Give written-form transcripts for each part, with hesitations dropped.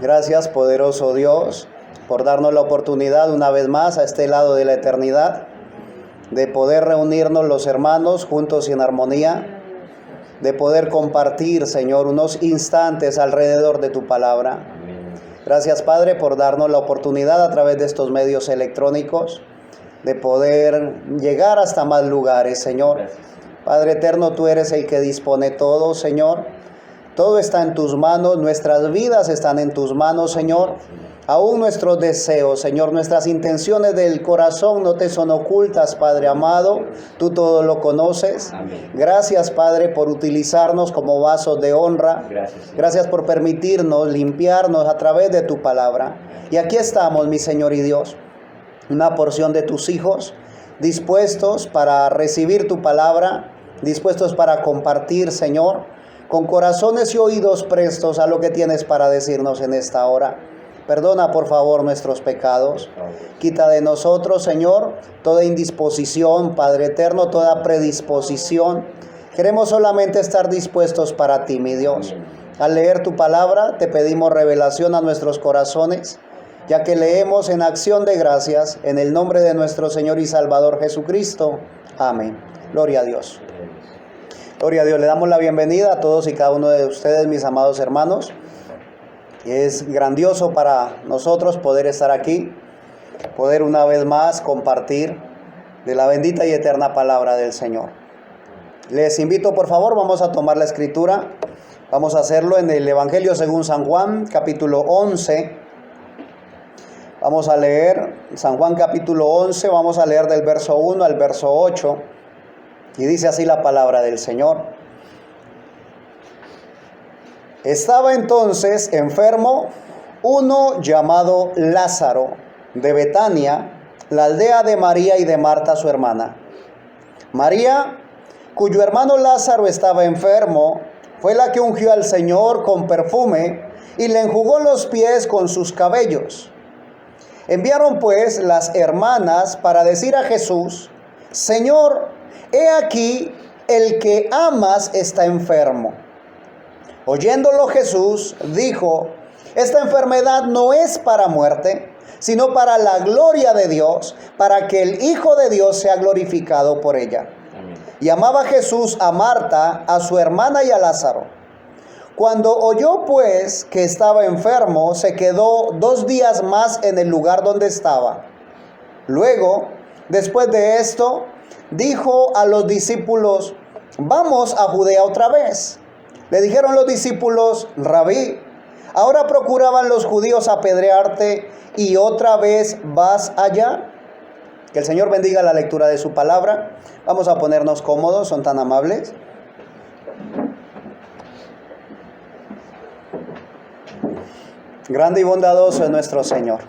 Gracias, poderoso Dios, por darnos la oportunidad una vez más a este lado de la eternidad, de poder reunirnos los hermanos juntos y en armonía, de poder compartir, Señor, unos instantes alrededor de tu palabra. Gracias, Padre, por darnos la oportunidad a través de estos medios electrónicos de poder llegar hasta más lugares, Señor. Padre eterno, tú eres el que dispone todo, Señor. Todo está en tus manos, nuestras vidas están en tus manos, Señor. Aún nuestros deseos, Señor, nuestras intenciones del corazón no te son ocultas, Padre amado. Tú todo lo conoces. Gracias, Padre, por utilizarnos como vasos de honra. Gracias por permitirnos limpiarnos a través de tu palabra. Y aquí estamos, mi Señor y Dios, una porción de tus hijos, dispuestos para recibir tu palabra, dispuestos para compartir, Señor, con corazones y oídos prestos a lo que tienes para decirnos en esta hora. Perdona, por favor, nuestros pecados. Quita de nosotros, Señor, toda indisposición, Padre eterno, toda predisposición. Queremos solamente estar dispuestos para ti, mi Dios. Al leer tu palabra, te pedimos revelación a nuestros corazones, ya que leemos en acción de gracias, en el nombre de nuestro Señor y Salvador Jesucristo. Amén. Gloria a Dios. Gloria a Dios. Le damos la bienvenida a todos y cada uno de ustedes, mis amados hermanos. Es grandioso para nosotros poder estar aquí, poder una vez más compartir de la bendita y eterna palabra del Señor. Les invito, por favor, vamos a tomar la escritura. Vamos a hacerlo en el Evangelio según San Juan, capítulo 11. Vamos a leer San Juan capítulo 11, vamos a leer del verso 1 al verso 8. Y dice así la palabra del Señor. Estaba entonces enfermo uno llamado Lázaro, de Betania, la aldea de María y de Marta su hermana. María, cuyo hermano Lázaro estaba enfermo, fue la que ungió al Señor con perfume y le enjugó los pies con sus cabellos. Enviaron pues las hermanas para decir a Jesús: Señor, he aquí el que amas está enfermo. Oyéndolo Jesús dijo: esta enfermedad no es para muerte, sino para la gloria de Dios, para que el Hijo de Dios sea glorificado por ella. Amén. Y amaba Jesús a Marta, a su hermana y a Lázaro. Cuando oyó pues que estaba enfermo, se quedó 2 días más en el lugar donde estaba. Luego, después de esto, dijo a los discípulos: vamos a Judea otra vez. Le dijeron los discípulos: Rabí, ahora procuraban los judíos apedrearte y otra vez vas allá. Que el Señor bendiga la lectura de su palabra. Vamos a ponernos cómodos, son tan amables. Grande y bondadoso es nuestro Señor.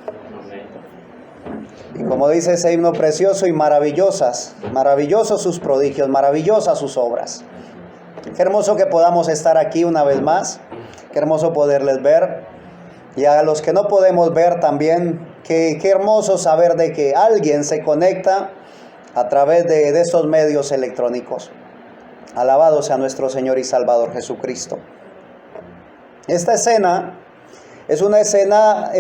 Y como dice ese himno precioso, y maravillosos sus prodigios, maravillosas sus obras. Qué hermoso que podamos estar aquí una vez más. Qué hermoso poderles ver. Y a los que no podemos ver también, qué hermoso saber de que alguien se conecta a través de estos medios electrónicos. Alabado sea nuestro Señor y Salvador Jesucristo. Esta escena es una escena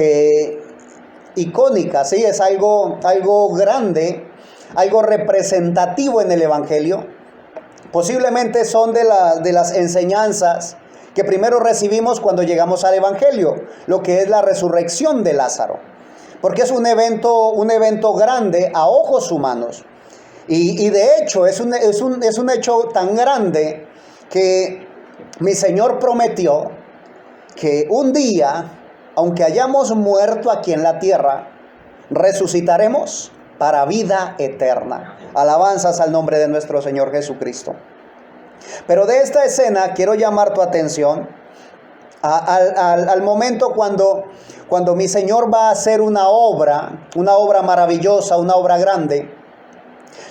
icónica, ¿sí? Es algo grande, algo representativo en el Evangelio. Posiblemente son de las enseñanzas que primero recibimos cuando llegamos al Evangelio, lo que es la resurrección de Lázaro. Porque es un evento grande a ojos humanos. Y de hecho es un hecho tan grande que mi Señor prometió que un día, aunque hayamos muerto aquí en la tierra, resucitaremos para vida eterna. Alabanzas al nombre de nuestro Señor Jesucristo. Pero de esta escena quiero llamar tu atención al momento cuando mi Señor va a hacer una obra maravillosa, una obra grande.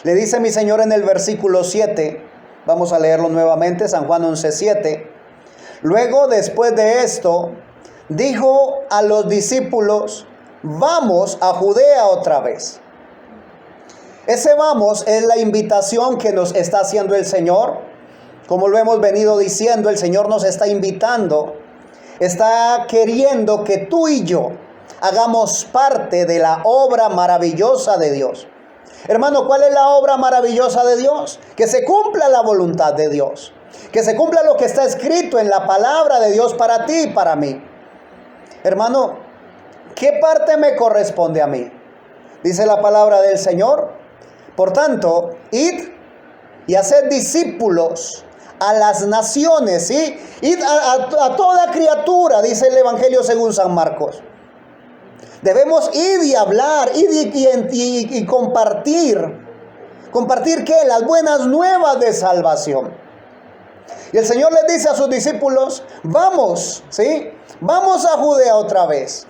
Le dice mi Señor en el versículo 7, vamos a leerlo nuevamente, San Juan 11:7. Luego, después de esto, dijo a los discípulos: vamos a Judea otra vez. Ese vamos es la invitación que nos está haciendo el Señor. Como lo hemos venido diciendo, el Señor nos está invitando está queriendo que tú y yo hagamos parte de la obra maravillosa de Dios. Hermano, ¿cuál es la obra maravillosa de Dios? Que se cumpla la voluntad de Dios. Que se cumpla lo que está escrito en la palabra de Dios para ti y para mí. Hermano, ¿qué parte me corresponde a mí? Dice la palabra del Señor. Por tanto, id y haced discípulos a las naciones, ¿sí? Id a toda criatura, dice el Evangelio según San Marcos. Debemos ir y hablar, ir y compartir. ¿Compartir qué? Las buenas nuevas de salvación. Y el Señor les dice a sus discípulos, vamos, ¿sí? Vamos a Judea otra vez.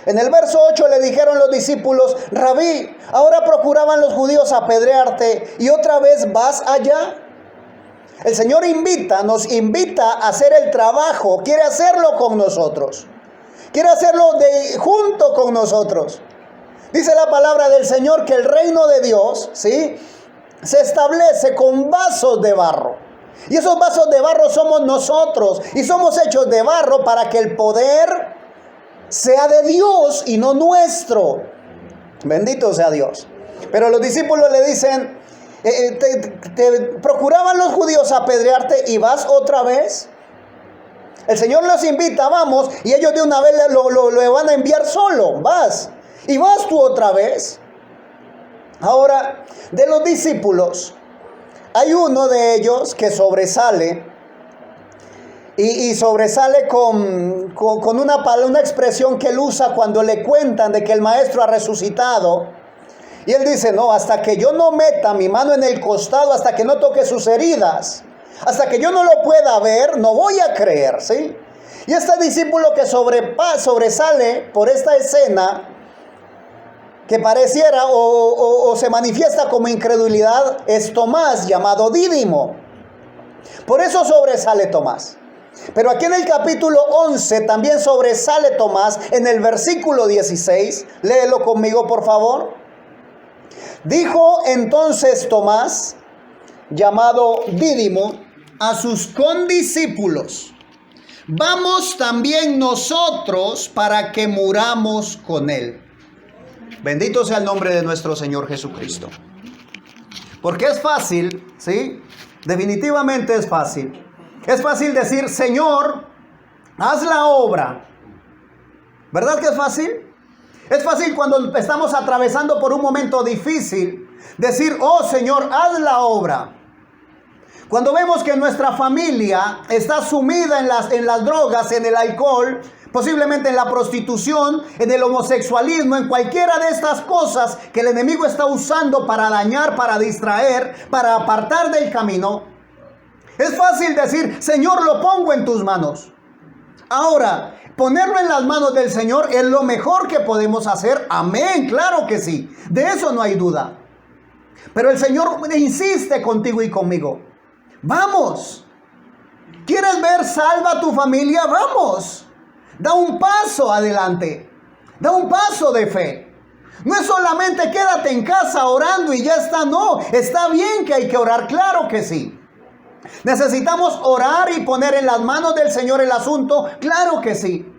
En el verso 8 le dijeron los discípulos, Rabí, ahora procuraban los judíos apedrearte y otra vez vas allá. El Señor nos invita a hacer el trabajo, quiere hacerlo con nosotros. Quiere hacerlo junto con nosotros. Dice la palabra del Señor que el reino de Dios, ¿sí?, se establece con vasos de barro. Y esos vasos de barro somos nosotros. Y somos hechos de barro para que el poder sea de Dios y no nuestro. Bendito sea Dios. Pero los discípulos le dicen, te procuraban los judíos apedrearte y vas otra vez. El Señor los invita, vamos, y ellos de una vez lo van a enviar solo. Vas, y vas tú otra vez. Ahora, de los discípulos, hay uno de ellos que sobresale, y sobresale con una expresión que él usa cuando le cuentan de que el maestro ha resucitado. Y él dice, no, hasta que yo no meta mi mano en el costado, hasta que no toque sus heridas, hasta que yo no lo pueda ver, no voy a creer, ¿sí? Y este discípulo que sobresale por esta escena, que pareciera o se manifiesta como incredulidad, es Tomás, llamado Dídimo. Por eso sobresale Tomás. Pero aquí en el capítulo 11 también sobresale Tomás en el versículo 16. Léelo conmigo, por favor. Dijo entonces Tomás, llamado Dídimo, a sus condiscípulos, vamos también nosotros para que muramos con él. Bendito sea el nombre de nuestro Señor Jesucristo. Porque es fácil, ¿sí? Definitivamente es fácil. Es fácil decir, Señor, haz la obra. ¿Verdad que es fácil? Es fácil cuando estamos atravesando por un momento difícil decir, oh Señor, haz la obra. Cuando vemos que nuestra familia está sumida en las drogas, en el alcohol, posiblemente en la prostitución, en el homosexualismo, en cualquiera de estas cosas que el enemigo está usando para dañar, para distraer, para apartar del camino, es fácil decir, Señor, lo pongo en tus manos. Ahora, ponerlo en las manos del Señor es lo mejor que podemos hacer. Amén, claro que sí. De eso no hay duda. Pero el Señor insiste contigo y conmigo. Vamos. ¿Quieres ver salva a tu familia? Vamos. Da un paso adelante. Da un paso de fe. No es solamente quédate en casa orando y ya está. No, está bien que hay que orar, claro que sí. Necesitamos orar y poner en las manos del Señor el asunto, claro que sí.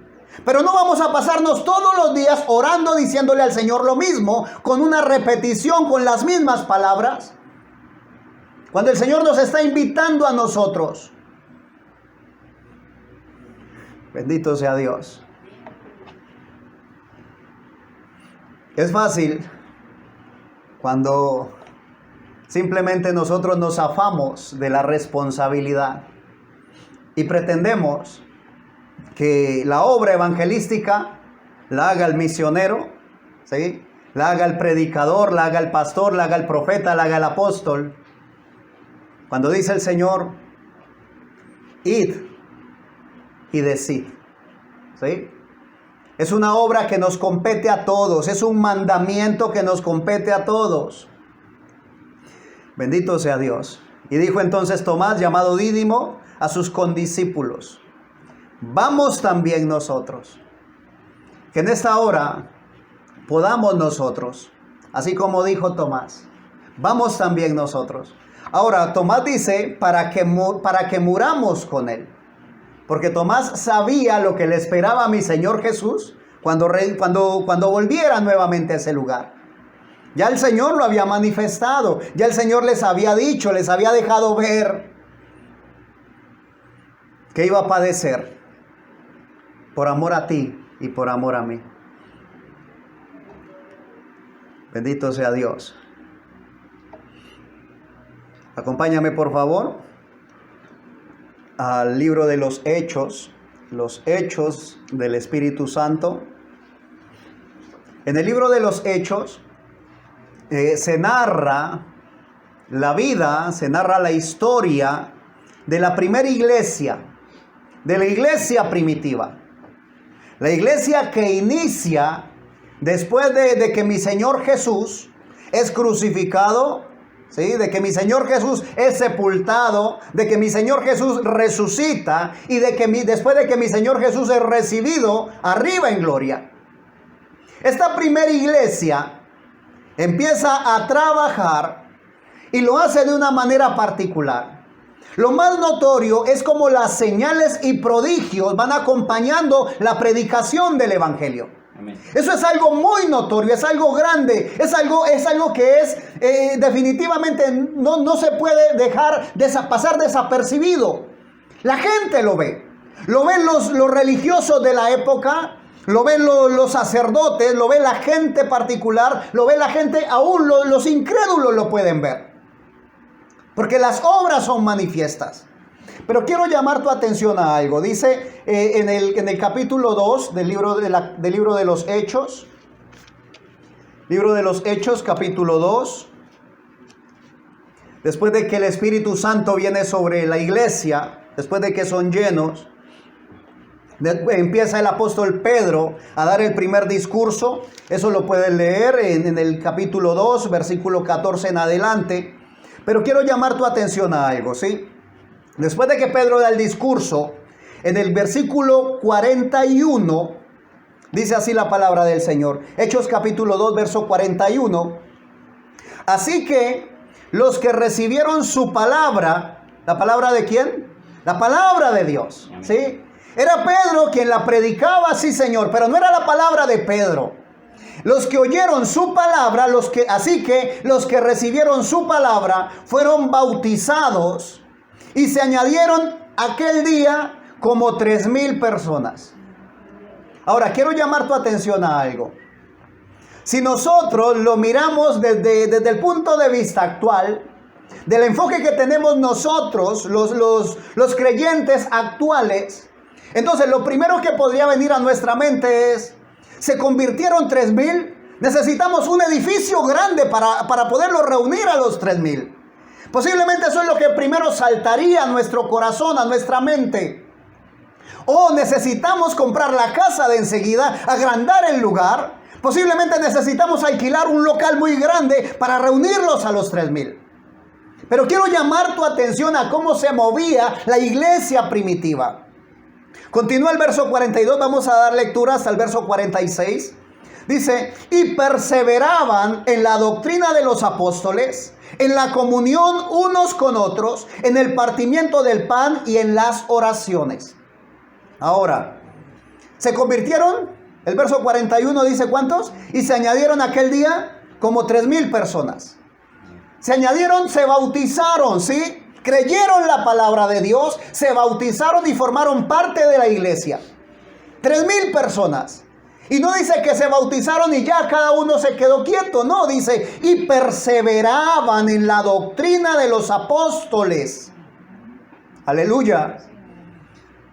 Pero no vamos a pasarnos todos los días orando, diciéndole al Señor lo mismo, con una repetición, con las mismas palabras. Cuando el Señor nos está invitando a nosotros. Bendito sea Dios. Es fácil cuando simplemente nosotros nos zafamos de la responsabilidad y pretendemos que la obra evangelística la haga el misionero, ¿sí? La haga el predicador, la haga el pastor, la haga el profeta, la haga el apóstol. Cuando dice el Señor, id y decid, ¿sí? Es una obra que nos compete a todos, es un mandamiento que nos compete a todos. Bendito sea Dios. Y dijo entonces Tomás, llamado Dídimo, a sus condiscípulos, vamos también nosotros. Que en esta hora podamos nosotros, así como dijo Tomás, vamos también nosotros. Ahora, Tomás dice, para que muramos con él. Porque Tomás sabía lo que le esperaba a mi Señor Jesús cuando volviera nuevamente a ese lugar. Ya el Señor lo había manifestado, ya el Señor les había dicho, les había dejado ver que iba a padecer por amor a ti y por amor a mí. Bendito sea Dios. Acompáñame por favor al libro de los Hechos del Espíritu Santo. En el libro de los Hechos se narra la vida, se narra la historia de la primera iglesia, de la iglesia primitiva. La iglesia que inicia después de que mi Señor Jesús es crucificado, ¿sí? De que mi Señor Jesús es sepultado, de que mi Señor Jesús resucita y después de que mi Señor Jesús es recibido arriba en gloria. Esta primera iglesia empieza a trabajar y lo hace de una manera particular. Lo más notorio es cómo las señales y prodigios van acompañando la predicación del evangelio. Amén. Eso es algo muy notorio, es algo grande, es algo que es definitivamente no se puede dejar pasar desapercibido. La gente lo ve. Lo ven los religiosos de la época, lo ven los sacerdotes, lo ve la gente particular, lo ve la gente, aún los incrédulos lo pueden ver. Porque las obras son manifiestas. Pero quiero llamar tu atención a algo. Dice en el capítulo 2 del libro de los Hechos. Libro de los Hechos, capítulo 2. Después de que el Espíritu Santo viene sobre la iglesia, después de que son llenos, empieza el apóstol Pedro a dar el primer discurso. Eso lo pueden leer en el capítulo 2, versículo 14 en adelante. Pero quiero llamar tu atención a algo, ¿sí? Después de que Pedro da el discurso, en el versículo 41, dice así la palabra del Señor. Hechos capítulo 2, verso 41. Así que los que recibieron su palabra, ¿la palabra de quién? La palabra de Dios, ¿sí? Era Pedro quien la predicaba, sí Señor, pero no era la palabra de Pedro. Los que oyeron su palabra, así que los que recibieron su palabra fueron bautizados y se añadieron aquel día como 3,000 personas. Ahora, quiero llamar tu atención a algo. Si nosotros lo miramos desde el punto de vista actual, del enfoque que tenemos nosotros, los creyentes actuales, entonces lo primero que podría venir a nuestra mente es: ¿se convirtieron 3,000? Necesitamos un edificio grande para poderlo reunir a los 3,000. Posiblemente eso es lo que primero saltaría a nuestro corazón, a nuestra mente. O necesitamos comprar la casa de enseguida, agrandar el lugar. Posiblemente necesitamos alquilar un local muy grande para reunirlos a los 3,000. Pero quiero llamar tu atención a cómo se movía la iglesia primitiva. Continúa el verso 42, vamos a dar lectura hasta el verso 46. Dice: y perseveraban en la doctrina de los apóstoles, en la comunión unos con otros, en el partimiento del pan y en las oraciones. Ahora, ¿se convirtieron? El verso 41 dice ¿cuántos? Y se añadieron aquel día como 3,000 personas. Se añadieron, se bautizaron, ¿sí? Creyeron la palabra de Dios, se bautizaron y formaron parte de la iglesia. 3,000 personas. Y no dice que se bautizaron y ya cada uno se quedó quieto. No, dice, y perseveraban en la doctrina de los apóstoles. Aleluya.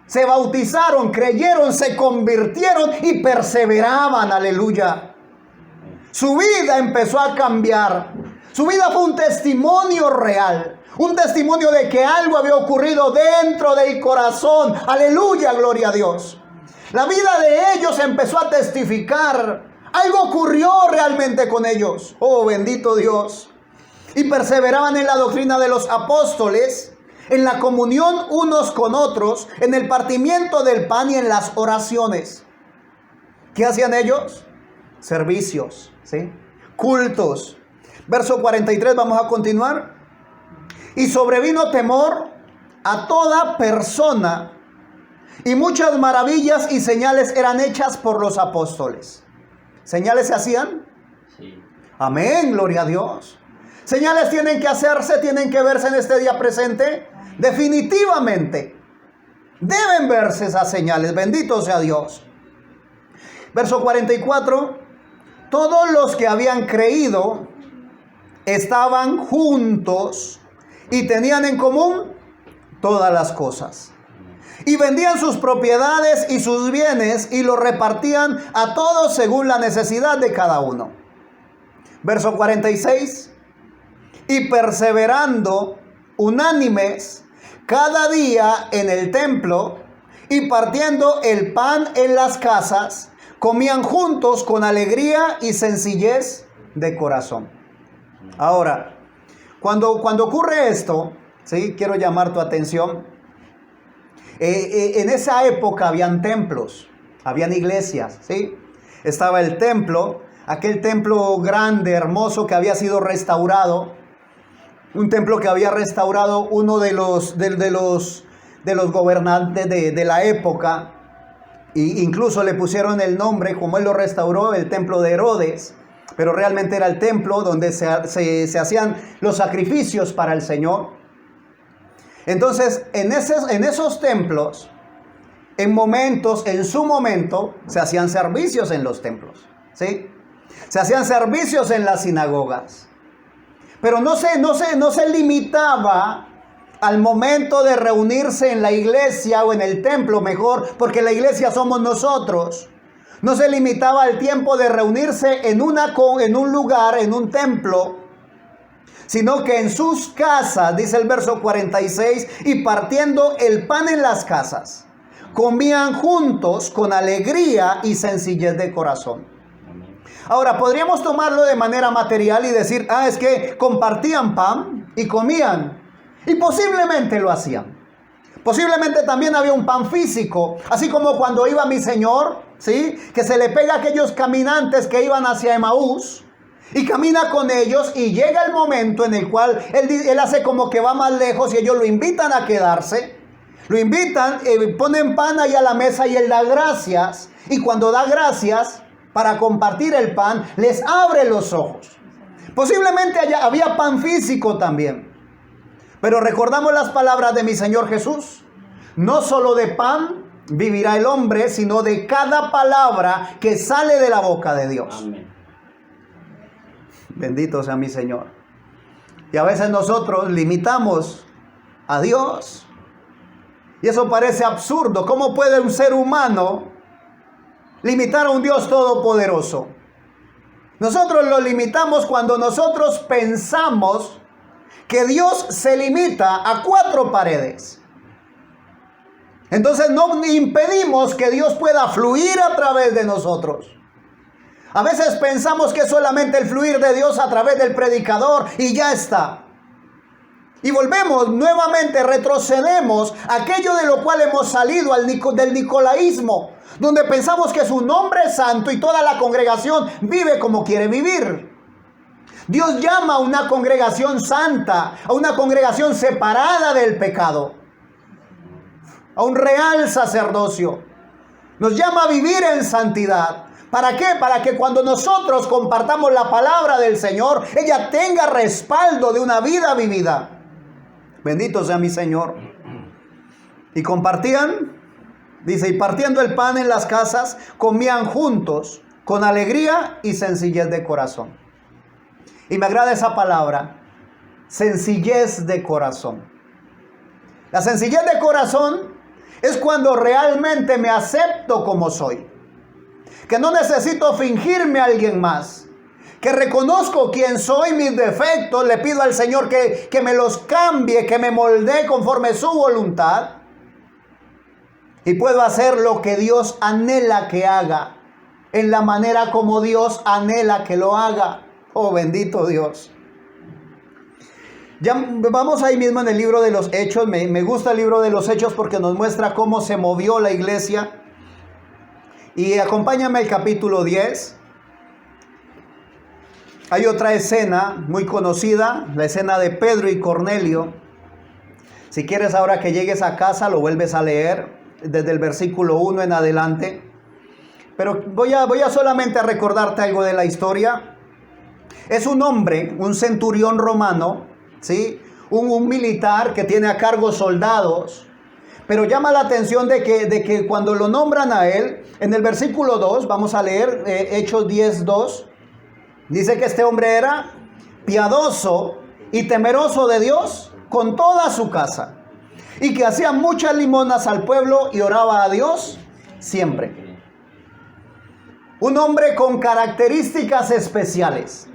Se bautizaron, creyeron, se convirtieron y perseveraban. Aleluya. Su vida empezó a cambiar. Su vida fue un testimonio real. Un testimonio de que algo había ocurrido dentro del corazón. Aleluya, gloria a Dios. La vida de ellos empezó a testificar. Algo ocurrió realmente con ellos. Oh, bendito Dios. Y perseveraban en la doctrina de los apóstoles, en la comunión unos con otros, en el partimiento del pan y en las oraciones. ¿Qué hacían ellos? Servicios, ¿sí? Cultos. Verso 43, vamos a continuar. Y sobrevino temor a toda persona, Y muchas maravillas y señales eran hechas por los apóstoles. ¿Señales se hacían? Sí. Amén, gloria a Dios. ¿Señales tienen que hacerse, tienen que verse en este día presente? Definitivamente. Deben verse esas señales, bendito sea Dios. Verso 44. Todos los que habían creído estaban juntos y tenían en común todas las cosas. Y vendían sus propiedades y sus bienes y los repartían a todos según la necesidad de cada uno. Verso 46. Y perseverando unánimes cada día en el templo y partiendo el pan en las casas, comían juntos con alegría y sencillez de corazón. Ahora, cuando ocurre esto, ¿sí? Quiero llamar tu atención. En esa época habían templos, habían iglesias, ¿sí? Estaba el templo, aquel templo grande, hermoso que había sido restaurado. Un templo que había restaurado uno de los gobernantes de la época. E incluso le pusieron el nombre, como él lo restauró, el templo de Herodes. Pero realmente era el templo donde se hacían los sacrificios para el Señor. Entonces, en esos templos, en su momento, se hacían servicios en los templos, ¿sí? Se hacían servicios en las sinagogas. Pero no se limitaba al momento de reunirse en la iglesia o en el templo, mejor, porque la iglesia somos nosotros. No se limitaba al tiempo de reunirse en un lugar, en un templo, sino que en sus casas, dice el verso 46, y partiendo el pan en las casas, comían juntos con alegría y sencillez de corazón. Ahora, podríamos tomarlo de manera material y decir, es que compartían pan y comían. Y posiblemente lo hacían. Posiblemente también había un pan físico, así como cuando iba mi Señor, ¿sí? Que se le pega a aquellos caminantes que iban hacia Emaús y camina con ellos y llega el momento en el cual él hace como que va más lejos y ellos lo invitan a quedarse. Lo invitan, ponen pan ahí a la mesa y él da gracias. Y cuando da gracias para compartir el pan, les abre los ojos. Posiblemente había pan físico también. Pero recordamos las palabras de mi Señor Jesús. No solo de pan vivirá el hombre, sino de cada palabra que sale de la boca de Dios. Amén. Bendito sea mi Señor. Y a veces nosotros limitamos a Dios. Y eso parece absurdo. ¿Cómo puede un ser humano limitar a un Dios todopoderoso? Nosotros lo limitamos cuando nosotros pensamos que Dios se limita a 4 paredes. Entonces no impedimos que Dios pueda fluir a través de nosotros. A veces pensamos que es solamente el fluir de Dios a través del predicador y ya está. Y volvemos nuevamente, retrocedemos aquello de lo cual hemos salido del nicolaísmo, donde pensamos que su nombre es santo y toda la congregación vive como quiere vivir. Dios llama a una congregación santa, a una congregación separada del pecado, a un real sacerdocio. Nos llama a vivir en santidad. ¿Para qué? Para que cuando nosotros compartamos la palabra del Señor, ella tenga respaldo de una vida vivida. Bendito sea mi Señor. Y compartían, dice, y partiendo el pan en las casas, comían juntos con alegría y sencillez de corazón. Y me agrada esa palabra, sencillez de corazón. La sencillez de corazón es cuando realmente me acepto como soy. Que no necesito fingirme a alguien más. Que reconozco quién soy, mis defectos. Le pido al Señor que me los cambie, que me moldee conforme su voluntad. Y puedo hacer lo que Dios anhela que haga, en la manera como Dios anhela que lo haga. Oh, bendito Dios. Ya vamos ahí mismo en el libro de los Hechos. Me gusta el libro de los Hechos porque nos muestra cómo se movió la iglesia. Y acompáñame al capítulo 10. Hay otra escena muy conocida, la escena de Pedro y Cornelio. Si quieres ahora que llegues a casa lo vuelves a leer. desde el versículo 1 en adelante. Pero voy a solamente a recordarte algo de la historia. Es un hombre, un centurión romano, ¿sí? Un militar que tiene a cargo soldados. Pero llama la atención de que cuando lo nombran a él, en el versículo 2, vamos a leer Hechos 10:2, dice que este hombre era piadoso y temeroso de Dios con toda su casa, y que hacía muchas limonas al pueblo y oraba a Dios siempre. Un hombre con características especiales.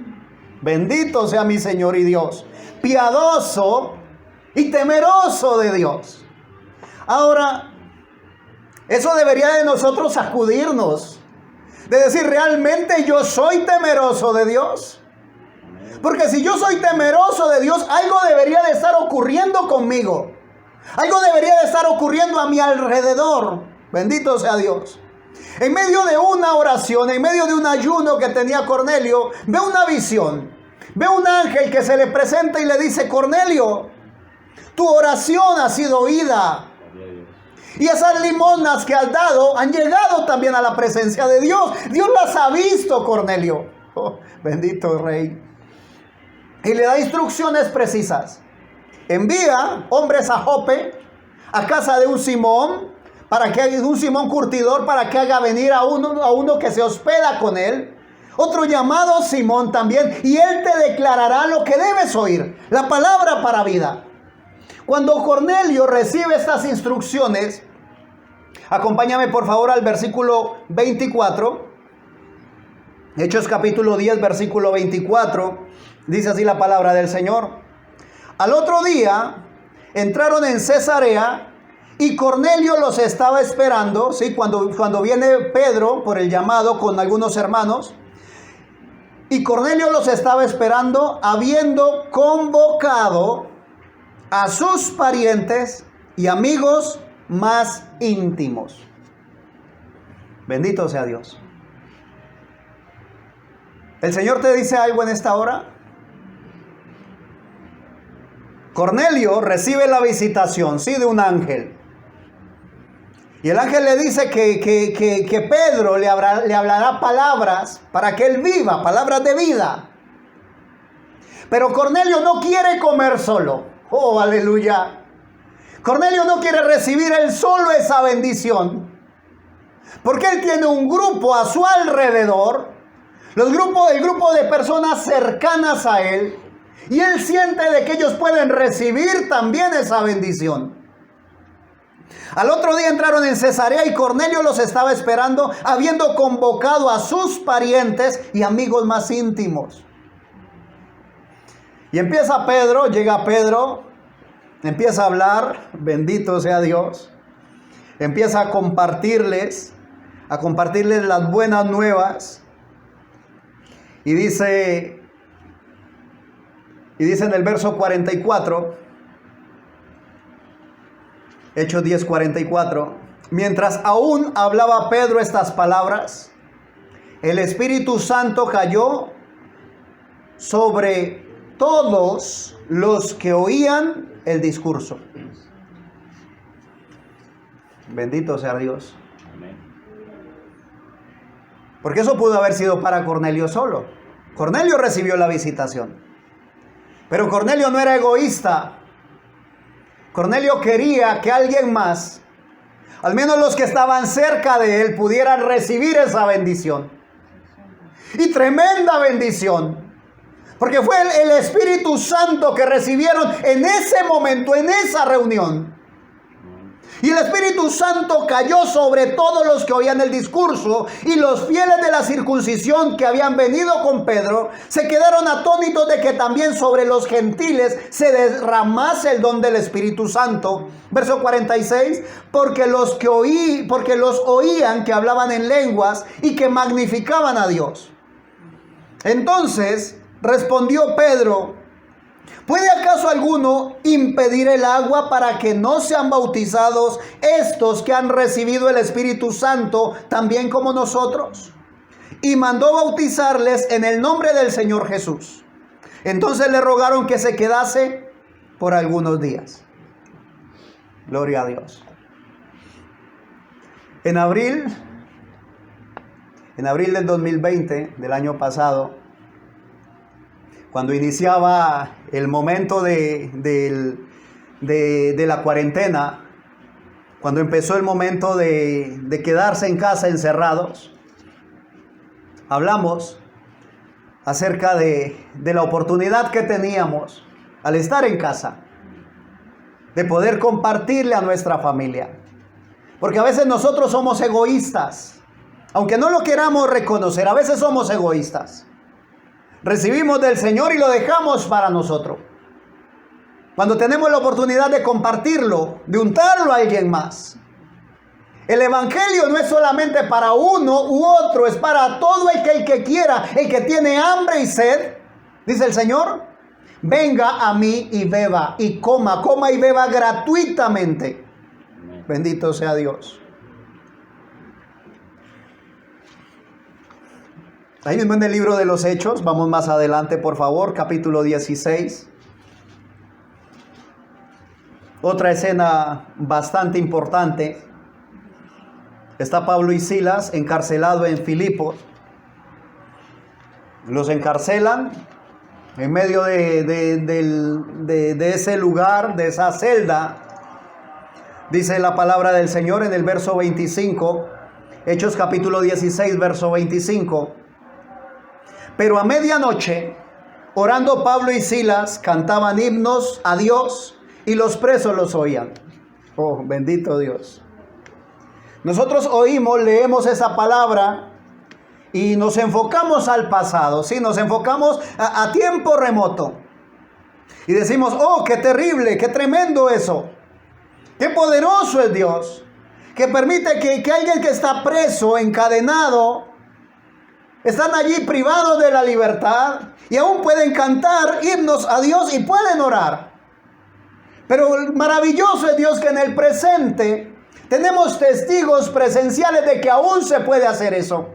Bendito sea mi Señor y Dios. Piadoso y temeroso de Dios. Ahora, eso debería de nosotros sacudirnos. De decir, ¿realmente yo soy temeroso de Dios? Porque si yo soy temeroso de Dios, algo debería de estar ocurriendo conmigo. Algo debería de estar ocurriendo a mi alrededor. Bendito sea Dios. En medio de una oración, en medio de un ayuno que tenía Cornelio, ve una visión. Ve un ángel que se le presenta y le dice, Cornelio, tu oración ha sido oída. Y esas limonas que has dado han llegado también a la presencia de Dios. Dios las ha visto, Cornelio. Oh, bendito Rey. Y le da instrucciones precisas. Envía hombres a Jope, a casa de un Simón, un Simón curtidor, para que haga venir a uno que se hospeda con él, otro llamado Simón también, y él te declarará lo que debes oír, la palabra para vida. Cuando Cornelio recibe estas instrucciones, acompáñame por favor al versículo 24, Hechos capítulo 10, versículo 24, dice así la palabra del Señor. Al otro día entraron en Cesarea, y Cornelio los estaba esperando, ¿sí? Cuando viene Pedro por el llamado con algunos hermanos. Y Cornelio los estaba esperando, habiendo convocado a sus parientes y amigos más íntimos. Bendito sea Dios. ¿El Señor te dice algo en esta hora? Cornelio recibe la visitación, sí, de un ángel. Y el ángel le dice que Pedro le hablará palabras para que él viva, palabras de vida. Pero Cornelio no quiere comer solo. Oh, aleluya. Cornelio no quiere recibir él solo esa bendición. Porque él tiene un grupo a su alrededor. El grupo de personas cercanas a él. Y él siente de que ellos pueden recibir también esa bendición. Al otro día entraron en Cesarea y Cornelio los estaba esperando, habiendo convocado a sus parientes y amigos más íntimos. Y empieza Pedro, llega Pedro, empieza a hablar, bendito sea Dios. Empieza a compartirles las buenas nuevas. Y dice en el verso 44, Hechos 10:44, mientras aún hablaba Pedro estas palabras, el Espíritu Santo cayó sobre todos los que oían el discurso. Bendito sea Dios. Porque eso pudo haber sido para Cornelio solo. Cornelio recibió la visitación. Pero Cornelio no era egoísta. Cornelio quería que alguien más, al menos los que estaban cerca de él, pudieran recibir esa bendición. Y tremenda bendición. Porque fue el Espíritu Santo que recibieron en ese momento, en esa reunión. Y el Espíritu Santo cayó sobre todos los que oían el discurso, y los fieles de la circuncisión que habían venido con Pedro se quedaron atónitos de que también sobre los gentiles se derramase el don del Espíritu Santo. Verso 46, porque los oían que hablaban en lenguas y que magnificaban a Dios. Entonces respondió Pedro: ¿puede acaso alguno impedir el agua para que no sean bautizados estos que han recibido el Espíritu Santo también como nosotros? Y mandó bautizarles en el nombre del Señor Jesús. Entonces le rogaron que se quedase por algunos días. Gloria a Dios. En abril del 2020, del año pasado, cuando iniciaba el momento de la cuarentena, cuando empezó el momento de quedarse en casa encerrados, hablamos acerca de la oportunidad que teníamos al estar en casa, de poder compartirle a nuestra familia. Porque a veces nosotros somos egoístas, aunque no lo queramos reconocer, a veces somos egoístas. Recibimos del Señor y lo dejamos para nosotros. Cuando tenemos la oportunidad de compartirlo, de untarlo a alguien más. El evangelio no es solamente para uno u otro, es para todo el que quiera, el que tiene hambre y sed, dice el Señor, venga a mí y beba y coma y beba gratuitamente. Bendito sea Dios. Ahí mismo en el libro de los Hechos, vamos más adelante por favor, capítulo 16. Otra escena bastante importante. Está Pablo y Silas encarcelados en Filipos. Los encarcelan en medio de ese lugar, de esa celda. Dice la palabra del Señor en el verso 25. Hechos capítulo 16, verso 25. Pero a medianoche, orando Pablo y Silas, cantaban himnos a Dios y los presos los oían. Oh, bendito Dios. Nosotros oímos, leemos esa palabra y nos enfocamos al pasado, ¿sí? Nos enfocamos a tiempo remoto. Y decimos, oh, qué terrible, qué tremendo eso. Qué poderoso es Dios, que permite que alguien que está preso, encadenado, están allí privados de la libertad y aún pueden cantar himnos a Dios y pueden orar. Pero maravilloso es Dios que en el presente tenemos testigos presenciales de que aún se puede hacer eso.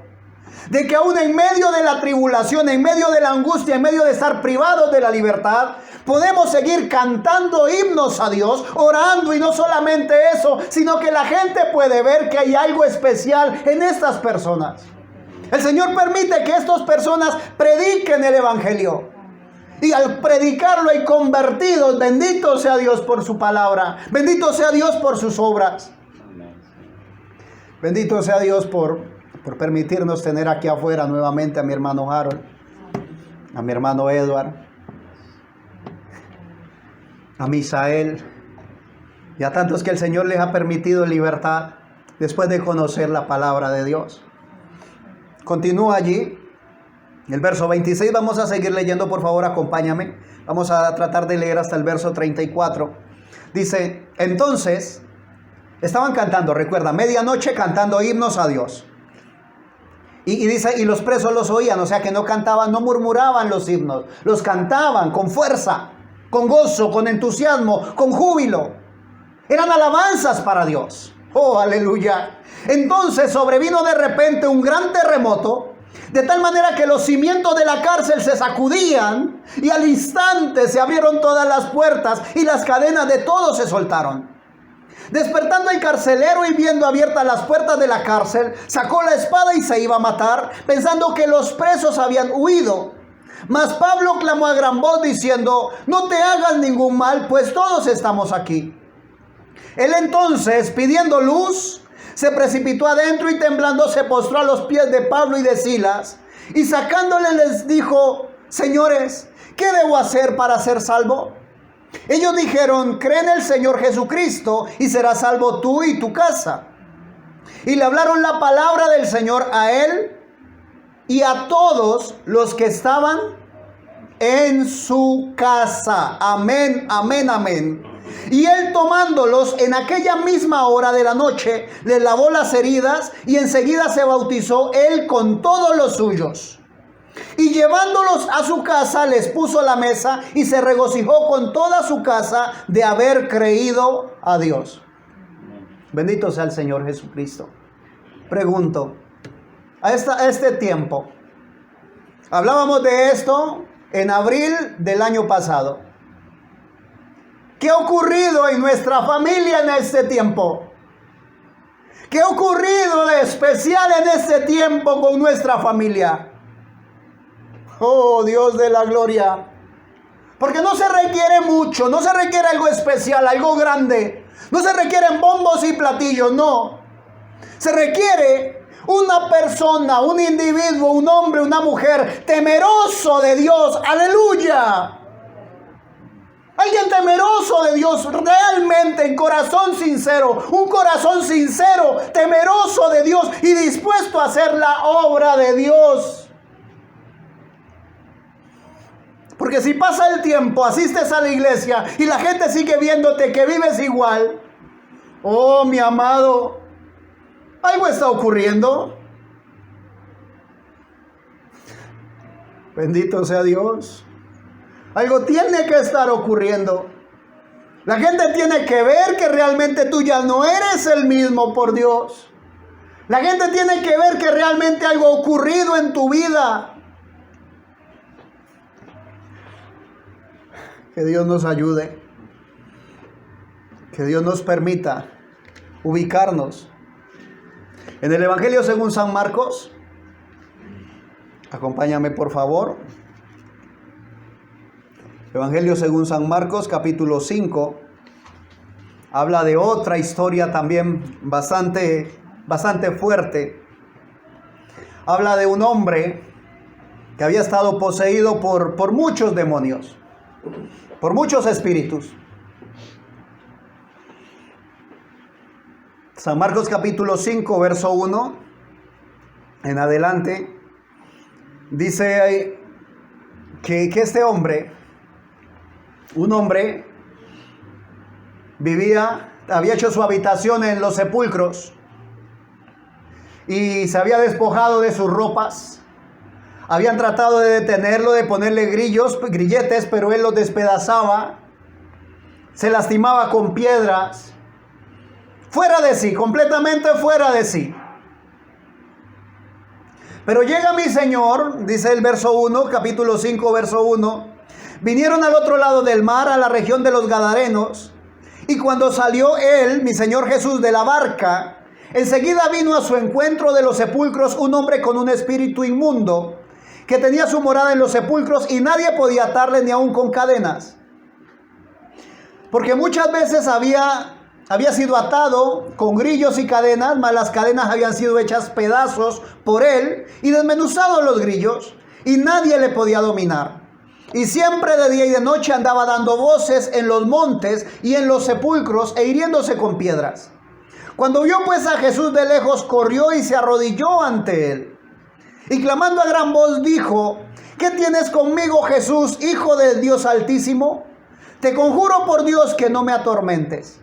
De que aún en medio de la tribulación, en medio de la angustia, en medio de estar privados de la libertad, podemos seguir cantando himnos a Dios, orando, y no solamente eso, sino que la gente puede ver que hay algo especial en estas personas. El Señor permite que estas personas prediquen el evangelio. Y al predicarlo hay convertidos. Bendito sea Dios por su palabra. Bendito sea Dios por sus obras. Bendito sea Dios por permitirnos tener aquí afuera nuevamente a mi hermano Harold, a mi hermano Edward, a Misael y a tantos que el Señor les ha permitido libertad después de conocer la palabra de Dios. Continúa allí, el verso 26, vamos a seguir leyendo, por favor, acompáñame. Vamos a tratar de leer hasta el verso 34. Dice, entonces, estaban cantando, recuerda, medianoche cantando himnos a Dios. Y dice, y los presos los oían, o sea que no cantaban, no murmuraban los himnos, los cantaban con fuerza, con gozo, con entusiasmo, con júbilo. Eran alabanzas para Dios. Oh, aleluya. Entonces sobrevino de repente un gran terremoto, de tal manera que los cimientos de la cárcel se sacudían y al instante se abrieron todas las puertas y las cadenas de todos se soltaron. Despertando el carcelero y viendo abiertas las puertas de la cárcel, sacó la espada y se iba a matar, pensando que los presos habían huido. Mas Pablo clamó a gran voz diciendo, no te hagas ningún mal, pues todos estamos aquí. Él entonces, pidiendo luz, se precipitó adentro y temblando se postró a los pies de Pablo y de Silas, y sacándole les dijo, señores, ¿qué debo hacer para ser salvo? Ellos dijeron, cree en el Señor Jesucristo y serás salvo tú y tu casa. Y le hablaron la palabra del Señor a él y a todos los que estaban en su casa. Amén, amén, amén. Y él tomándolos en aquella misma hora de la noche, les lavó las heridas y enseguida se bautizó él con todos los suyos. Y llevándolos a su casa, les puso la mesa y se regocijó con toda su casa de haber creído a Dios. Bendito sea el Señor Jesucristo. Pregunto, a este tiempo, hablábamos de esto en abril del año pasado. ¿Qué ha ocurrido en nuestra familia en este tiempo? ¿Qué ha ocurrido de especial en este tiempo con nuestra familia? Oh, Dios de la gloria. Porque no se requiere mucho, no se requiere algo especial, algo grande. No se requieren bombos y platillos, no. Se requiere una persona, un individuo, un hombre, una mujer temeroso de Dios. ¡Aleluya! Alguien temeroso de Dios, realmente en corazón sincero, un corazón sincero, temeroso de Dios y dispuesto a hacer la obra de Dios. Porque si pasa el tiempo, asistes a la iglesia y la gente sigue viéndote que vives igual, oh mi amado, algo está ocurriendo. Bendito sea Dios. Algo tiene que estar ocurriendo. La gente tiene que ver que realmente tú ya no eres el mismo, por Dios. La gente tiene que ver que realmente algo ha ocurrido en tu vida. Que Dios nos ayude. Que Dios nos permita ubicarnos. En el Evangelio según San Marcos, acompáñame por favor. Evangelio según San Marcos, capítulo 5, habla de otra historia también bastante fuerte. Habla de un hombre que había estado poseído por muchos demonios, por muchos espíritus. San Marcos capítulo 5, verso 1 en adelante, dice que este hombre, un hombre, había hecho su habitación en los sepulcros y se había despojado de sus ropas. Habían tratado de detenerlo, de ponerle grilletes, pero él los despedazaba, se lastimaba con piedras, fuera de sí, completamente fuera de sí. Pero llega mi Señor, dice el verso 1, capítulo 5, verso 1, vinieron al otro lado del mar, a la región de los Gadarenos, y cuando salió él, mi Señor Jesús, de la barca, enseguida vino a su encuentro de los sepulcros un hombre con un espíritu inmundo, que tenía su morada en los sepulcros y nadie podía atarle ni aun con cadenas. Porque muchas veces había sido atado con grillos y cadenas, mas las cadenas habían sido hechas pedazos por él y desmenuzados los grillos, y nadie le podía dominar. Y siempre de día y de noche andaba dando voces en los montes y en los sepulcros e hiriéndose con piedras. Cuando vio pues a Jesús de lejos, corrió y se arrodilló ante él. Y clamando a gran voz dijo: ¿qué tienes conmigo, Jesús, Hijo del Dios Altísimo? Te conjuro por Dios que no me atormentes.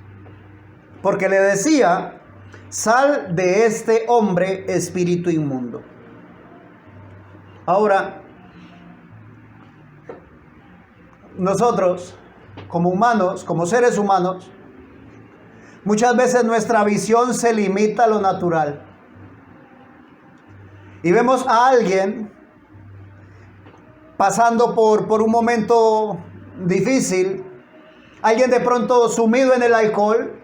Porque le decía: sal de este hombre, espíritu inmundo. Ahora, nosotros, como humanos, como seres humanos, muchas veces nuestra visión se limita a lo natural. Y vemos a alguien pasando por un momento difícil, alguien de pronto sumido en el alcohol,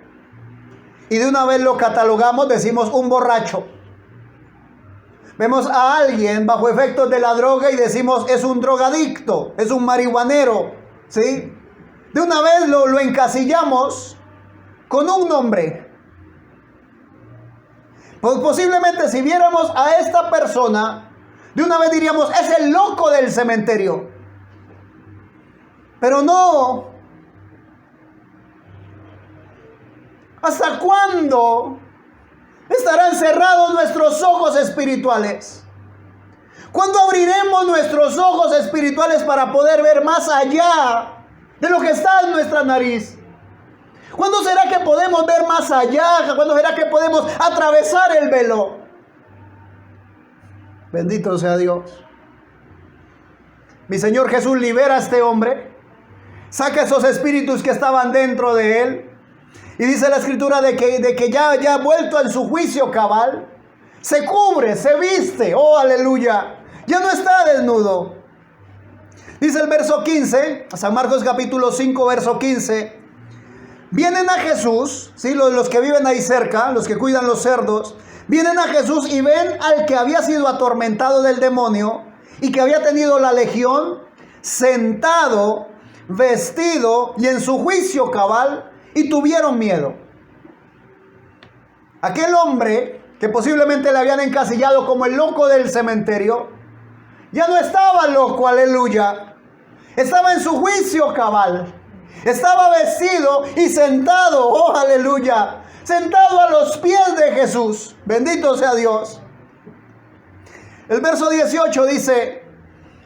y de una vez lo catalogamos, decimos un borracho. Vemos a alguien bajo efectos de la droga y decimos es un drogadicto, es un marihuanero, ¿sí? De una vez lo encasillamos con un nombre. Pues posiblemente si viéramos a esta persona, de una vez diríamos es el loco del cementerio. Pero no. ¿Hasta cuándo estarán cerrados nuestros ojos espirituales? ¿Cuándo abriremos nuestros ojos espirituales para poder ver más allá de lo que está en nuestra nariz? ¿Cuándo será que podemos ver más allá? ¿Cuándo será que podemos atravesar el velo? Bendito sea Dios. Mi Señor Jesús libera a este hombre, saca esos espíritus que estaban dentro de él. Y dice la Escritura de que ya vuelto en su juicio cabal, se cubre, se viste, oh aleluya, ya no está desnudo. Dice el verso 15, San Marcos capítulo 5, verso 15, vienen a Jesús, ¿sí? Los que viven ahí cerca, los que cuidan los cerdos, vienen a Jesús y ven al que había sido atormentado del demonio y que había tenido la legión sentado, vestido y en su juicio cabal, y tuvieron miedo. Aquel hombre que posiblemente le habían encasillado como el loco del cementerio, ya no estaba loco, aleluya. Estaba en su juicio cabal. Estaba vestido y sentado, oh aleluya, sentado a los pies de Jesús. Bendito sea Dios. El verso 18 dice: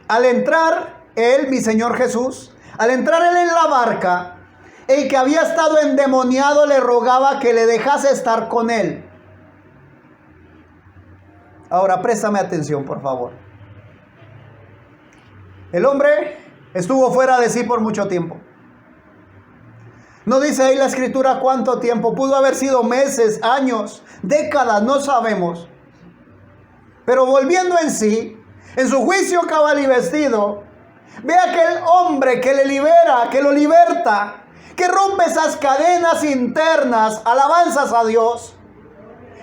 al entrar él, mi Señor Jesús, al entrar él en la barca, el que había estado endemoniado le rogaba que le dejase estar con él. Ahora, préstame atención, por favor. El hombre estuvo fuera de sí por mucho tiempo. No dice ahí la escritura cuánto tiempo. Pudo haber sido meses, años, décadas, no sabemos. Pero volviendo en sí, en su juicio cabal y vestido, ve a aquel hombre que le libera, que lo liberta, que rompe esas cadenas internas, alabanzas a Dios.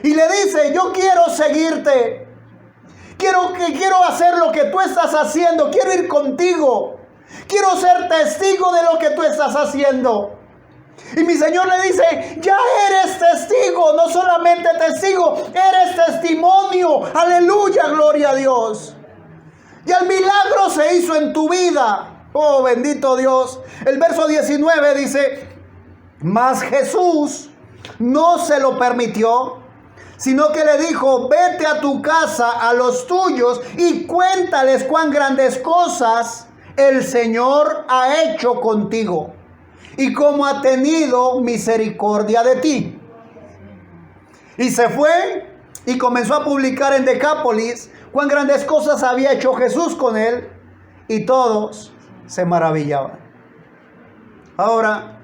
Y le dice: yo quiero seguirte. Quiero hacer lo que tú estás haciendo. Quiero ir contigo. Quiero ser testigo de lo que tú estás haciendo. Y mi Señor le dice: ya eres testigo, no solamente testigo, eres testimonio. Aleluya, gloria a Dios. Y el milagro se hizo en tu vida. Oh, bendito Dios. El verso 19 dice: mas Jesús no se lo permitió, sino que le dijo: vete a tu casa, a los tuyos, y cuéntales cuán grandes cosas el Señor ha hecho contigo y cómo ha tenido misericordia de ti. Y se fue y comenzó a publicar en Decápolis cuán grandes cosas había hecho Jesús con él, y todos se maravillaban. Ahora,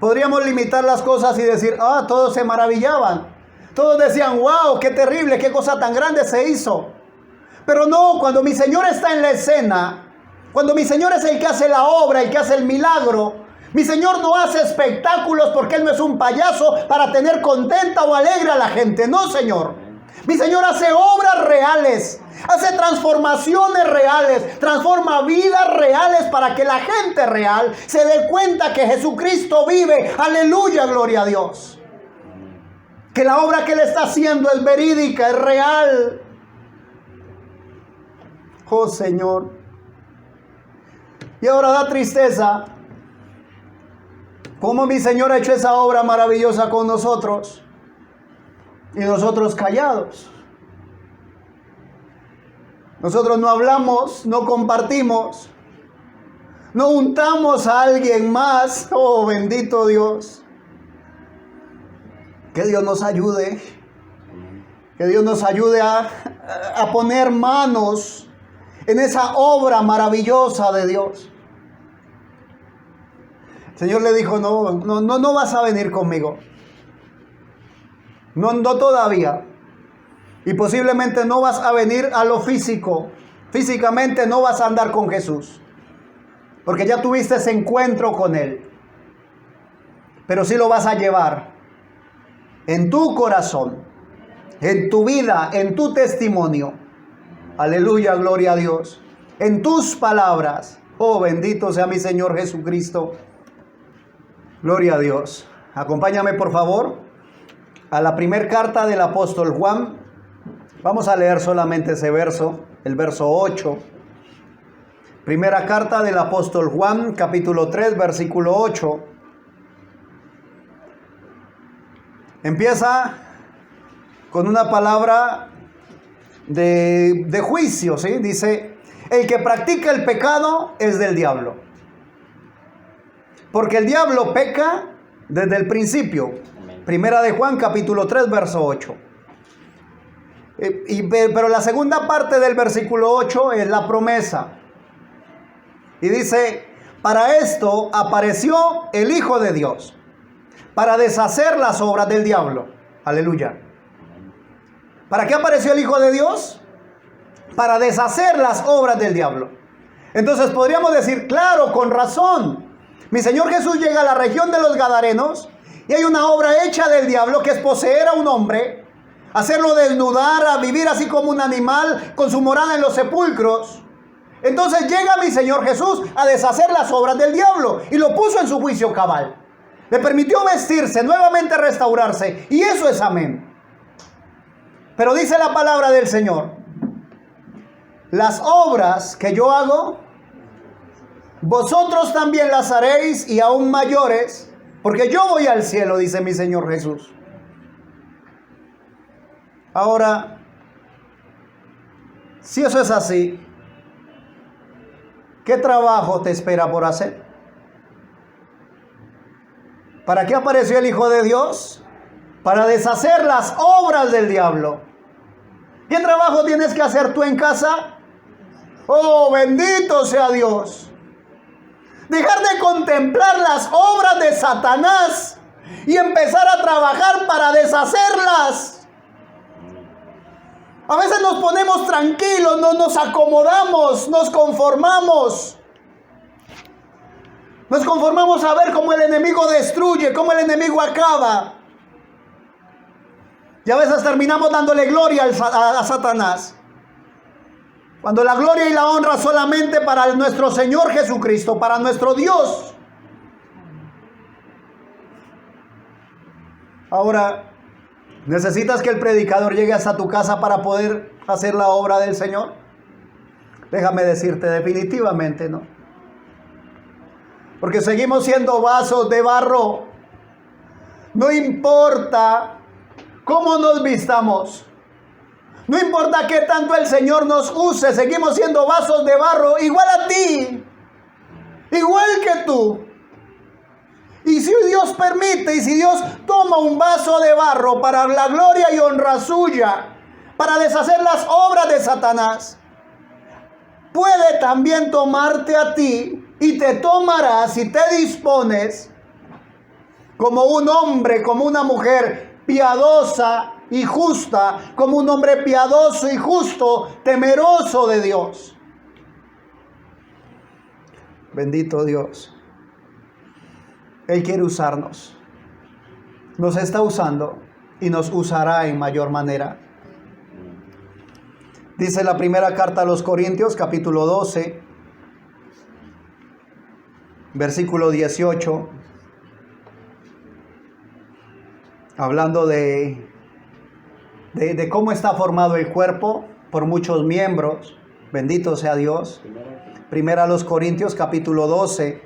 podríamos limitar las cosas y decir: todos se maravillaban. Todos decían: wow, qué terrible, qué cosa tan grande se hizo. Pero no, cuando mi Señor está en la escena, cuando mi Señor es el que hace la obra, el que hace el milagro, mi Señor no hace espectáculos, porque Él no es un payaso para tener contenta o alegre a la gente. No, Señor. Mi Señor hace obras reales, hace transformaciones reales, transforma vidas reales para que la gente real se dé cuenta que Jesucristo vive. Aleluya, gloria a Dios. Que la obra que Él está haciendo es verídica, es real. Oh, Señor. Y ahora da tristeza cómo mi Señor ha hecho esa obra maravillosa con nosotros y nosotros callados. Nosotros no hablamos, no compartimos, no untamos a alguien más. Oh, bendito Dios. Que Dios nos ayude. Que Dios nos ayude a poner manos en esa obra maravillosa de Dios. El Señor le dijo: no vas a venir conmigo. No todavía. Y posiblemente no vas a venir a lo físico. Físicamente no vas a andar con Jesús, porque ya tuviste ese encuentro con Él. Pero sí lo vas a llevar en tu corazón, en tu vida, en tu testimonio. Aleluya, gloria a Dios. En tus palabras. Oh, bendito sea mi Señor Jesucristo. Gloria a Dios. Acompáñame, por favor, a la primera carta del apóstol Juan. Vamos a leer solamente ese verso, el verso 8. Primera carta del apóstol Juan, capítulo 3, versículo 8. Empieza con una palabra de juicio, ¿sí? Dice: el que practica el pecado es del diablo, porque el diablo peca desde el principio. Primera de Juan, capítulo 3, verso 8. Pero la segunda parte del versículo 8 es la promesa. Y dice: para esto apareció el Hijo de Dios, para deshacer las obras del diablo. Aleluya. ¿Para qué apareció el Hijo de Dios? Para deshacer las obras del diablo. Entonces podríamos decir: claro, con razón. Mi Señor Jesús llega a la región de los Gadarenos Y hay una obra hecha del diablo que es poseer a un hombre, hacerlo desnudar, a vivir así como un animal con su morada en los sepulcros. Entonces llega mi Señor Jesús a deshacer las obras del diablo y lo puso en su juicio cabal. Le permitió vestirse, nuevamente restaurarse, y eso es amén. Pero dice la palabra del Señor: las obras que yo hago, vosotros también las haréis, y aún mayores, porque yo voy al cielo, dice mi Señor Jesús. Ahora, si eso es así, ¿qué trabajo te espera por hacer? ¿Para qué apareció el Hijo de Dios? Para deshacer las obras del diablo. ¿Qué trabajo tienes que hacer tú en casa? Oh, bendito sea Dios. Dejar de contemplar las obras de Satanás y empezar a trabajar para deshacerlas. A veces nos ponemos tranquilos, no nos acomodamos, nos conformamos. Nos conformamos a ver cómo el enemigo destruye, cómo el enemigo acaba. Y a veces terminamos dándole gloria a Satanás, cuando la gloria y la honra solamente para nuestro Señor Jesucristo, para nuestro Dios. Ahora, ¿necesitas que el predicador llegue hasta tu casa para poder hacer la obra del Señor? Déjame decirte, definitivamente no. Porque seguimos siendo vasos de barro. No importa cómo nos vistamos, no importa qué tanto el Señor nos use, seguimos siendo vasos de barro, igual a ti, igual que tú. Y si Dios permite, y si Dios toma un vaso de barro para la gloria y honra suya, para deshacer las obras de Satanás, puede también tomarte a ti, y te tomará si te dispones como un hombre, como una mujer piadosa y justa, como un hombre piadoso y justo, temeroso de Dios. Bendito Dios. Él quiere usarnos. Nos está usando y nos usará en mayor manera. Dice la primera carta a los Corintios, capítulo 12, versículo 18, hablando de cómo está formado el cuerpo por muchos miembros. Bendito sea Dios. Primera a los Corintios, capítulo 12.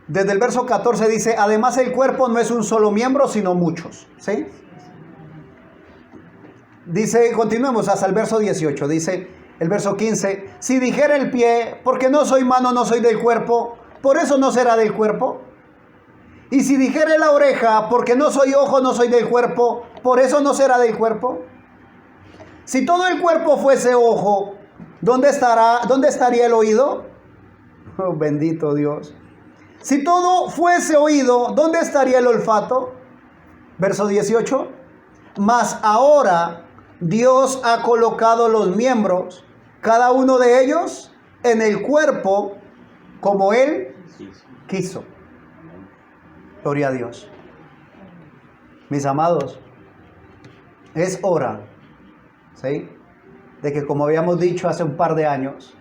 Desde el verso 14 dice: además el cuerpo no es un solo miembro, sino muchos. ¿Sí? Dice, continuemos hasta el verso 18. Dice el verso 15: si dijera el pie, porque no soy mano, no soy del cuerpo, por eso no será del cuerpo. Y si dijere la oreja, porque no soy ojo, no soy del cuerpo, por eso no será del cuerpo. Si todo el cuerpo fuese ojo, ¿dónde estaría el oído? Oh, bendito Dios. Si todo fuese oído, ¿dónde estaría el olfato? Verso 18. Mas ahora Dios ha colocado los miembros, cada uno de ellos, en el cuerpo como Él quiso. Gloria a Dios. Mis amados, es hora, ¿sí?, de que, como habíamos dicho hace un par de años,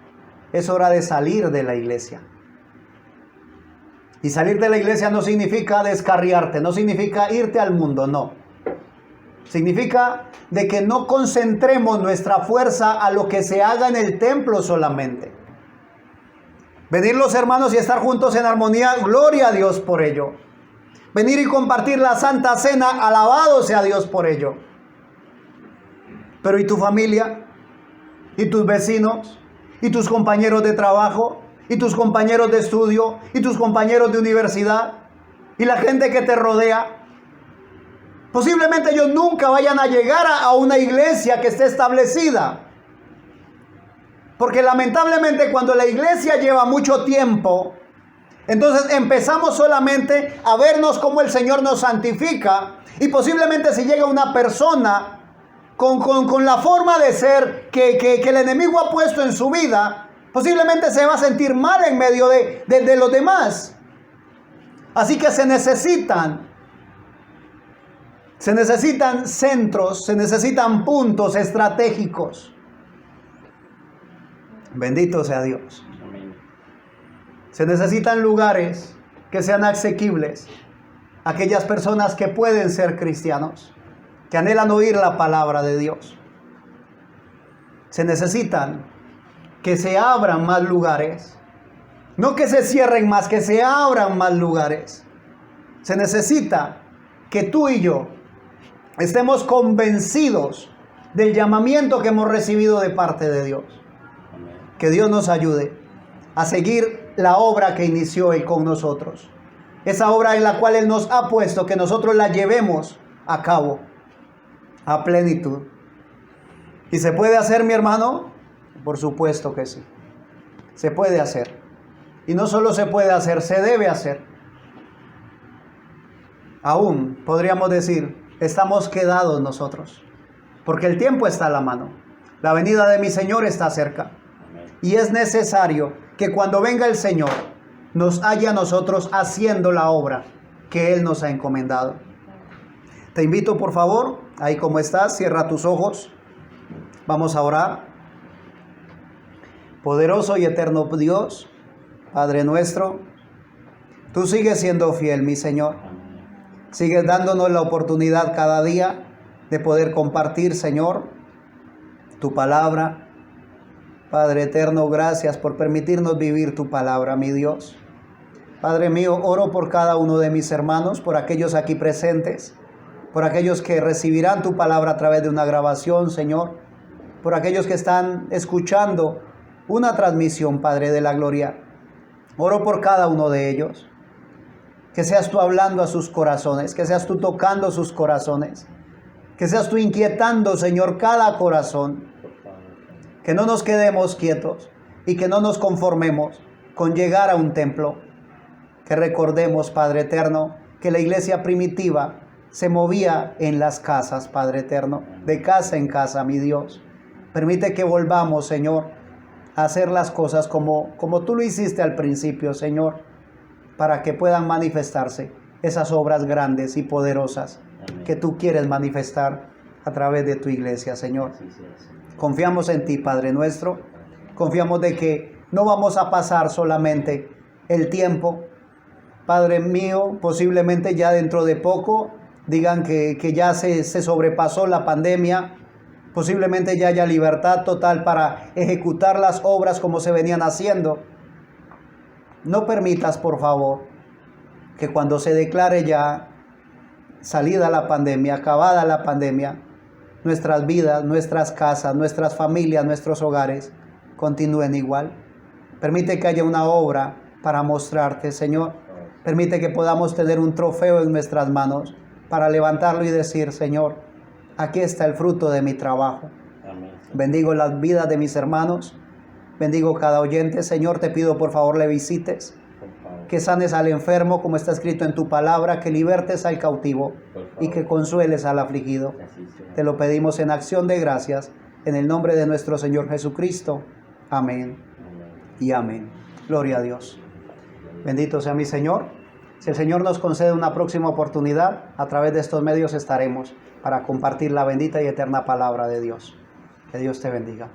es hora de salir de la iglesia. Y salir de la iglesia no significa descarriarte, no significa irte al mundo, no. Significa de que no concentremos nuestra fuerza a lo que se haga en el templo solamente. Venir los hermanos y estar juntos en armonía, gloria a Dios por ello. Venir y compartir la Santa Cena, alabado sea Dios por ello. Pero ¿y tu familia? ¿Y tus vecinos? ¿Y tus compañeros de trabajo? ¿Y tus compañeros de estudio? ¿Y tus compañeros de universidad? ¿Y la gente que te rodea? Posiblemente ellos nunca vayan a llegar a una iglesia que esté establecida. Porque lamentablemente cuando la iglesia lleva mucho tiempo, entonces empezamos solamente a vernos cómo el Señor nos santifica. Y posiblemente si llega una persona con la forma de ser que el enemigo ha puesto en su vida, posiblemente se va a sentir mal en medio de los demás. Así que se necesitan centros, se necesitan puntos estratégicos. Bendito sea Dios. Se necesitan lugares que sean asequibles a aquellas personas que pueden ser cristianos, que anhelan oír la palabra de Dios. Se necesitan que se abran más lugares, no que se cierren más, que se abran más lugares. Se necesita que tú y yo estemos convencidos del llamamiento que hemos recibido de parte de Dios. Que Dios nos ayude a seguir la obra que inició Él con nosotros. Esa obra en la cual Él nos ha puesto, que nosotros la llevemos a cabo, a plenitud. ¿Y se puede hacer, mi hermano? Por supuesto que sí. Se puede hacer. Y no solo se puede hacer, se debe hacer. Aún podríamos decir, estamos quedados nosotros, porque el tiempo está a la mano. La venida de mi Señor está cerca. Y es necesario que cuando venga el Señor, nos haya nosotros haciendo la obra que Él nos ha encomendado. Te invito, por favor, ahí como estás, cierra tus ojos. Vamos a orar. Poderoso y eterno Dios, Padre nuestro, tú sigues siendo fiel, mi Señor. Sigues dándonos la oportunidad cada día de poder compartir, Señor, tu palabra. Padre eterno, gracias por permitirnos vivir tu palabra, mi Dios. Padre mío, oro por cada uno de mis hermanos, por aquellos aquí presentes, por aquellos que recibirán tu palabra a través de una grabación, Señor, por aquellos que están escuchando una transmisión, Padre de la gloria. Oro por cada uno de ellos. Que seas tú hablando a sus corazones, que seas tú tocando sus corazones, que seas tú inquietando, Señor, cada corazón. Que no nos quedemos quietos y que no nos conformemos con llegar a un templo. Que recordemos, Padre eterno, que la iglesia primitiva se movía en las casas, Padre eterno, de casa en casa, mi Dios. Permite que volvamos, Señor, a hacer las cosas como tú lo hiciste al principio, Señor, para que puedan manifestarse esas obras grandes y poderosas que tú quieres manifestar a través de tu iglesia, Señor. Confiamos en ti, Padre nuestro. Confiamos de que no vamos a pasar solamente el tiempo. Padre mío, posiblemente ya dentro de poco digan que ya se sobrepasó la pandemia. Posiblemente ya haya libertad total para ejecutar las obras como se venían haciendo. No permitas, por favor, que cuando se declare ya salida la pandemia, acabada la pandemia, nuestras vidas, nuestras casas, nuestras familias, nuestros hogares continúen igual. Permite que haya una obra para mostrarte, Señor. Permite que podamos tener un trofeo en nuestras manos para levantarlo y decir, Señor, aquí está el fruto de mi trabajo. Amén. Bendigo las vidas de mis hermanos. Bendigo cada oyente. Señor, te pido por favor le visites. Que sanes al enfermo como está escrito en tu palabra. Que libertes al cautivo y que consueles al afligido. Te lo pedimos en acción de gracias. En el nombre de nuestro Señor Jesucristo. Amén. Y amén. Gloria a Dios. Bendito sea mi Señor. Si el Señor nos concede una próxima oportunidad, a través de estos medios estaremos para compartir la bendita y eterna palabra de Dios. Que Dios te bendiga.